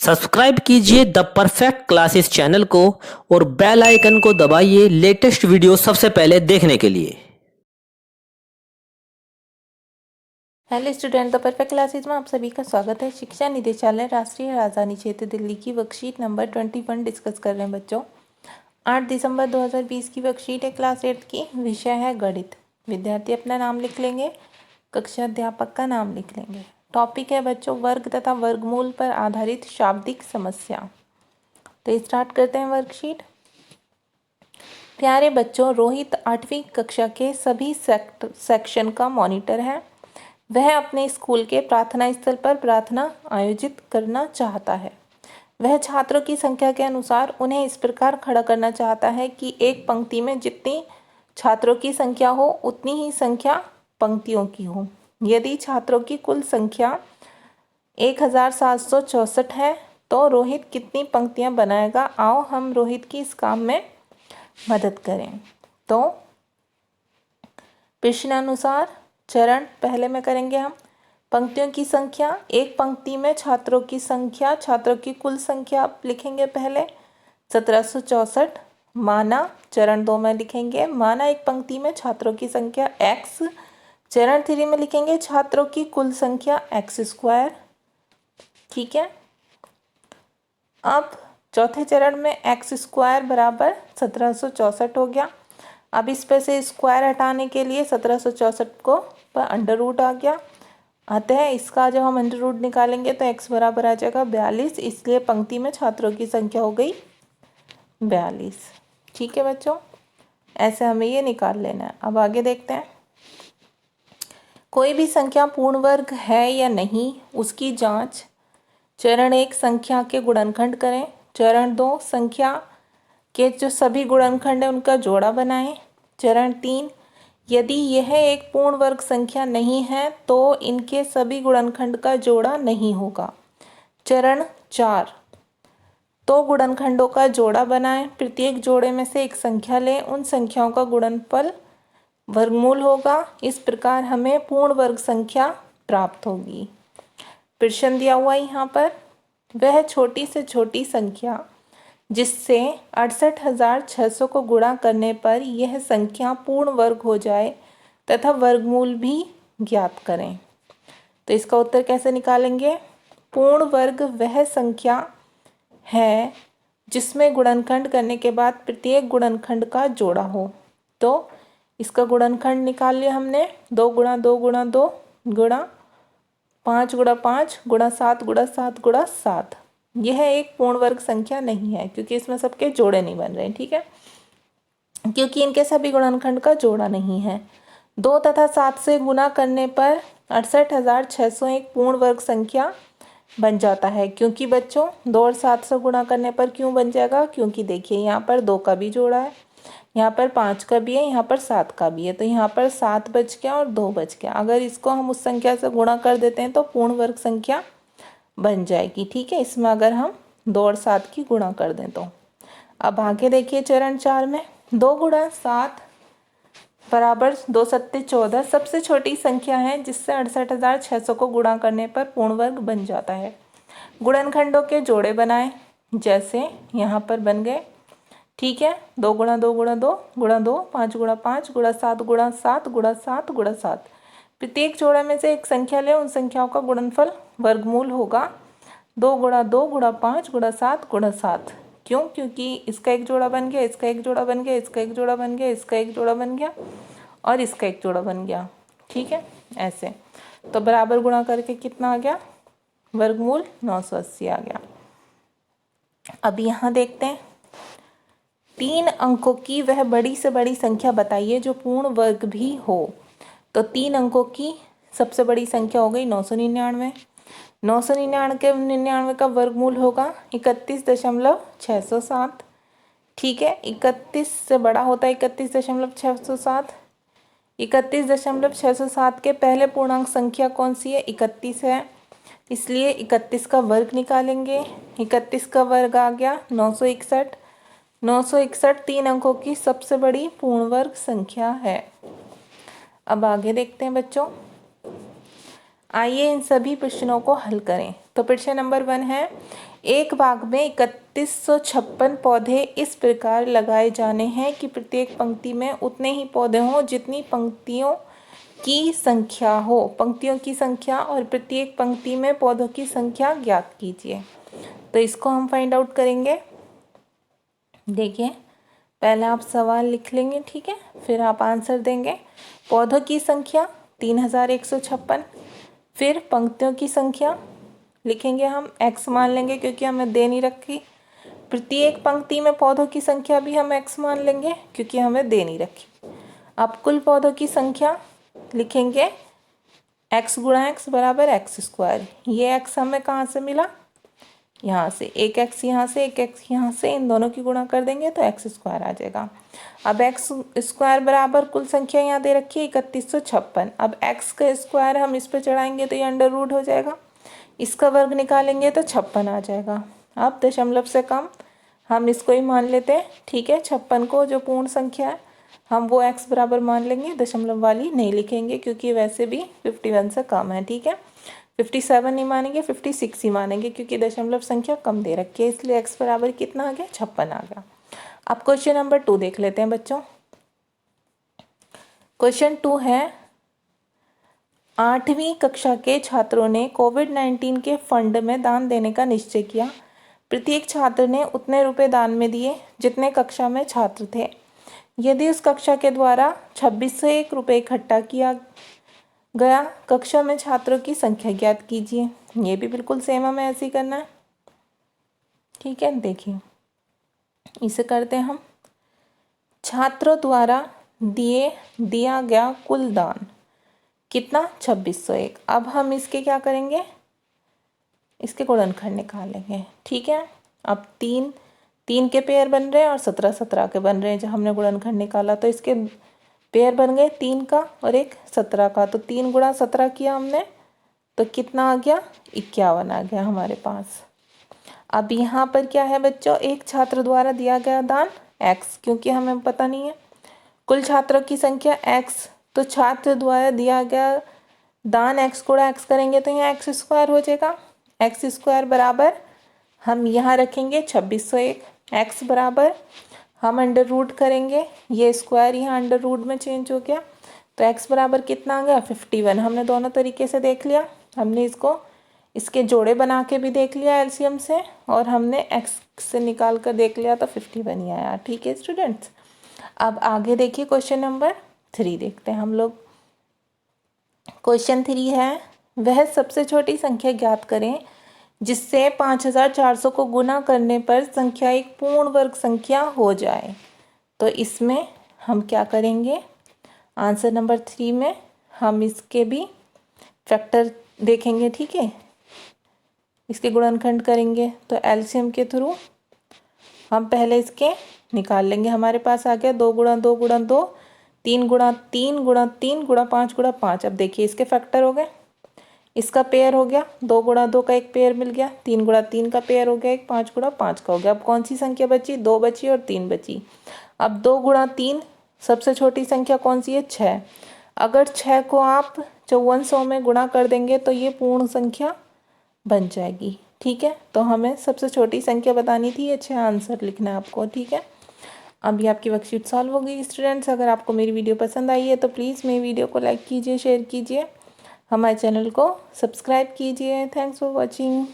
Subscribe कीजिए the perfect classes channel को और बेल आइकन को दबाइए लेटेस्ट वीडियो सबसे पहले देखने के लिए। Hello student, the perfect classes में आप सभी का स्वागत है। शिक्षा निदेशालय राष्ट्रीय राजधानी क्षेत्र दिल्ली की वर्कशीट नंबर 21 डिस्कस कर रहे हैं बच्चों। 8 दिसंबर 2020 की वर्कशीट है क्लास 8 की। विषय है गणित। विद्यार्थी अपना नाम लिख लेंगे, कक्षा अध्यापक का नाम लिख लेंगे। टॉपिक है बच्चों वर्ग तथा वर्गमूल पर आधारित शाब्दिक समस्या। तो स्टार्ट करते हैं वर्कशीट। प्यारे बच्चों, रोहित 8वीं कक्षा के सभी सेक्शन का मॉनिटर है। वह अपने स्कूल के प्रार्थना स्थल पर प्रार्थना आयोजित करना चाहता है। वह छात्रों की संख्या के अनुसार उन्हें इस प्रकार खड़ा करना चाहता है कि एक पंक्ति में जितनी छात्रों की संख्या हो उतनी ही संख्या पंक्तियों की हो। यदि छात्रों की कुल संख्या 1764 है तो रोहित कितनी पंक्तियां बनाएगा? आओ हम रोहित की इस काम में मदद करें। तो प्रश्नानुसार चरण पहले में करेंगे हम। पंक्तियों की संख्या, एक पंक्ति में छात्रों की संख्या, छात्रों की कुल संख्या आप लिखेंगे पहले 1764। माना चरण 2 में लिखेंगे, माना एक पंक्ति में छात्रों की संख्या x। चरण 3 में लिखेंगे छात्रों की कुल संख्या x²। ठीक है। अब चौथे चरण में x² बराबर 1764 हो गया। अब इस पे से स्क्वायर हटाने के लिए 1764 को पर अंडर रूट आ गया। अतः इसका जब हम अंडर रूट निकालेंगे तो x बराबर आ जाएगा 42। इसलिए पंक्ति में छात्रों की संख्या हो गई 42। ठीक है बच्चों, ऐसे हमें ये निकाल लेना है। अब आगे देखते हैं। कोई भी संख्या पूर्ण वर्ग है या नहीं उसकी जांच। चरण 1 संख्या के गुणनखंड करें। चरण 2 संख्या के जो सभी गुणनखंड हैं उनका जोड़ा बनाएं। चरण 3 यदि यह एक पूर्ण वर्ग संख्या नहीं है तो इनके सभी गुणनखंड का जोड़ा नहीं होगा। चरण 4 तो गुणनखंडों का जोड़ा बनाएं। प्रत्येक जोड़े में से एक संख्या लें, उन संख्याओं का गुणनफल वर्गमूल होगा। इस प्रकार हमें पूर्ण वर्ग संख्या प्राप्त होगी। प्रश्न दिया हुआ यहाँ पर, वह छोटी से छोटी संख्या जिससे 68,600 को गुणा करने पर यह संख्या पूर्ण वर्ग हो जाए तथा वर्गमूल भी ज्ञात करें। तो इसका उत्तर कैसे निकालेंगे? पूर्ण वर्ग वह संख्या है जिसमें गुणनखंड करने के बाद प्रत्येक गुणनखंड का जोड़ा हो। तो इसका गुणनखंड निकाल लिया हमने, 2 गुणा 2 गुणा 2 गुणा 5 गुणा 5 गुणा 7 गुणा 7 गुणा 7। यह एक पूर्ण वर्ग संख्या नहीं है क्योंकि इसमें सबके जोड़े नहीं बन रहे हैं। ठीक है, क्योंकि इनके सभी गुणनखंड का जोड़ा नहीं है। 2 तथा 7 से गुणा करने पर 68,600 एक पूर्ण वर्ग संख्या बन जाता है। क्योंकि बच्चों 2 और 7 से गुणा करने पर क्यों बन जाएगा? क्योंकि देखिए यहाँ पर 2 का भी जोड़ा है, यहाँ पर 5 का भी है, यहाँ पर 7 का भी है। तो यहाँ पर 7 बच गया और 2 बच गया। अगर इसको हम उस संख्या से गुणा कर देते हैं तो पूर्ण वर्ग संख्या बन जाएगी। ठीक है, इसमें अगर हम 2 और 7 की गुणा कर दें तो। अब आगे देखिए चरण 4 में 2 गुणा 7 बराबर 2 सत्ते 14 सबसे छोटी संख्या है जिससे 68,600 को गुणा करने पर पूर्ण वर्ग बन जाता है। गुणनखंडों के जोड़े बनाएं जैसे यहाँ पर बन गए। ठीक है, 2 गुणा 2 गुणा 2 गुणा 2 5 गुणा 5 गुणा 7 गुणा 7 गुणा 7 गुणा 7। प्रत्येक जोड़े में से एक संख्या लें, उन संख्याओं का गुणनफल वर्गमूल होगा 2 गुणा 2 गुणा 5 गुणा 7 गुणा 7। क्यों? क्योंकि इसका एक जोड़ा बन गया, इसका एक जोड़ा बन गया, इसका एक जोड़ा बन गया, इसका एक जोड़ा बन गया और इसका एक जोड़ा बन गया। ठीक है, ऐसे तो बराबर गुणा करके कितना आ गया? वर्गमूल 980 आ गया। अब यहाँ देखते हैं 3 अंकों की वह बड़ी से बड़ी संख्या बताइए जो पूर्ण वर्ग भी हो। तो 3 अंकों की सबसे बड़ी संख्या हो गई 999। 999 का वर्गमूल होगा 31.607। ठीक है, 31 से बड़ा होता है 31.607। 31.607 के पहले पूर्णांक संख्या कौन सी है? 31 है। इसलिए 31 का वर्ग निकालेंगे। 31 का वर्ग आ गया 961। 961 3 अंकों की सबसे बड़ी पूर्ण वर्ग संख्या है। अब आगे देखते हैं बच्चों। आइए इन सभी प्रश्नों को हल करें। तो प्रश्न नंबर 1 है, एक बाग में 3156 पौधे इस प्रकार लगाए जाने हैं कि प्रत्येक पंक्ति में उतने ही पौधे हों जितनी पंक्तियों की संख्या हो। पंक्तियों की संख्या और प्रत्येक पंक्ति में पौधों की संख्या ज्ञात कीजिए। तो इसको हम फाइंड आउट करेंगे। देखिए, पहले आप सवाल लिख लेंगे, ठीक है, फिर आप आंसर देंगे। पौधों की संख्या 3156, फिर पंक्तियों की संख्या लिखेंगे हम, x मान लेंगे क्योंकि हमें दे नहीं रखी। प्रत्येक पंक्ति में पौधों की संख्या भी हम x मान लेंगे क्योंकि हमें दे नहीं रखी। अब कुल पौधों की संख्या लिखेंगे x गुणा x बराबर x स्क्वायर। ये x हमें कहाँ से मिला, यहाँ से। एक x यहाँ से, एक x यहाँ से, इन दोनों की गुणा कर देंगे तो x स्क्वायर आ जाएगा। अब x स्क्वायर बराबर कुल संख्या यहाँ दे रखी है 3156। अब x का स्क्वायर हम इस पर चढ़ाएंगे तो ये अंडर रूट हो जाएगा, इसका वर्ग निकालेंगे तो 56 आ जाएगा। अब दशमलव से कम हम इसको ही मान लेते हैं, ठीक है। 56 को जो पूर्ण संख्या है हम वो x बराबर मान लेंगे, दशमलव वाली नहीं लिखेंगे क्योंकि वैसे भी 51 से कम है, ठीक है। 57 नहीं मानेंगे, 56 ही मानेंगे क्योंकि दशमलव संख्या कम दे रखी है, इसलिए x बराबर कितना आ गया, 56 आ गया। अब क्वेश्चन नंबर 2 देख लेते हैं बच्चों। क्वेश्चन 2 है, 8वीं कक्षा के छात्रों ने कोविड-19 के फंड में दान देने का निश्चय किया। प्रत्येक छात्र ने उतने रुपए दान में दिए जितने कक्षा में छात्र थे। यदि उस कक्षा के द्वारा 2601 रुपये इकट्ठा किया गया, कक्षा में छात्रों की संख्या ज्ञात कीजिए। ये भी बिल्कुल सेम हमें ऐसे ही करना है, ठीक है। देखिए, इसे करते हैं हम। छात्रों द्वारा दिया गया कुल दान कितना, 2601। अब हम इसके क्या करेंगे, इसके गुणनखंड निकालेंगे, ठीक है। अब 3 के पेयर बन रहे हैं और 17 के बन रहे हैं। जब हमने गुणनखंड निकाला तो इसके पेयर बन गए 3 का और एक 17 का। तो 3 गुणा 17 किया हमने तो कितना आ गया, 51 आ गया हमारे पास। अब यहाँ पर क्या है बच्चों, एक छात्र द्वारा दिया गया दान x, क्योंकि हमें पता नहीं है कुल छात्रों की संख्या x, तो छात्र द्वारा दिया गया दान x गुणा x करेंगे तो यहाँ x स्क्वायर हो जाएगा। x स्क्वायर बराबर हम यहाँ रखेंगे 2601, x बराबर हम अंडर रूट करेंगे, ये स्क्वायर यहाँ अंडर रूट में चेंज हो गया तो x बराबर कितना आ गया, 51। हमने दोनों तरीके से देख लिया, हमने इसको इसके जोड़े बना के भी देख लिया एलसीएम से, और हमने x से निकाल कर देख लिया तो 51 ही आया, ठीक है स्टूडेंट्स। अब आगे देखिए क्वेश्चन नंबर 3 देखते हैं हम लोग। क्वेश्चन 3 है, वह सबसे छोटी संख्या ज्ञात करें जिससे 5400 को गुना करने पर संख्या एक पूर्ण वर्ग संख्या हो जाए। तो इसमें हम क्या करेंगे, आंसर नंबर 3 में हम इसके भी फैक्टर देखेंगे, ठीक है। इसके गुणनखंड करेंगे तो एलसीएम के थ्रू हम पहले इसके निकाल लेंगे। हमारे पास आ गया 2 गुणा 2 गुणा 2, 3 गुणा 3 गुणा 3 गुणा 5 गुणा 5। अब देखिए इसके फैक्टर हो गए, इसका पेयर हो गया, 2 गुणा 2 का एक पेयर मिल गया, 3 गुणा 3 का पेयर हो गया, एक 5 गुणा 5 का हो गया। अब कौन सी संख्या बची, 2 बची और 3 बची। अब 2 गुणा 3 सबसे छोटी संख्या कौन सी है, 6। अगर 6 को आप 5400 में गुणा कर देंगे तो ये पूर्ण संख्या बन जाएगी, ठीक है। तो हमें सबसे छोटी संख्या बतानी थी, ये 6 आंसर लिखना है आपको, ठीक है। अब ये आपकी वर्कशीट सॉल्व हो गई स्टूडेंट्स। अगर आपको मेरी वीडियो पसंद आई है तो प्लीज़ मेरी वीडियो को लाइक कीजिए, शेयर कीजिए, हमारे चैनल को सब्सक्राइब कीजिए। Thanks for watching.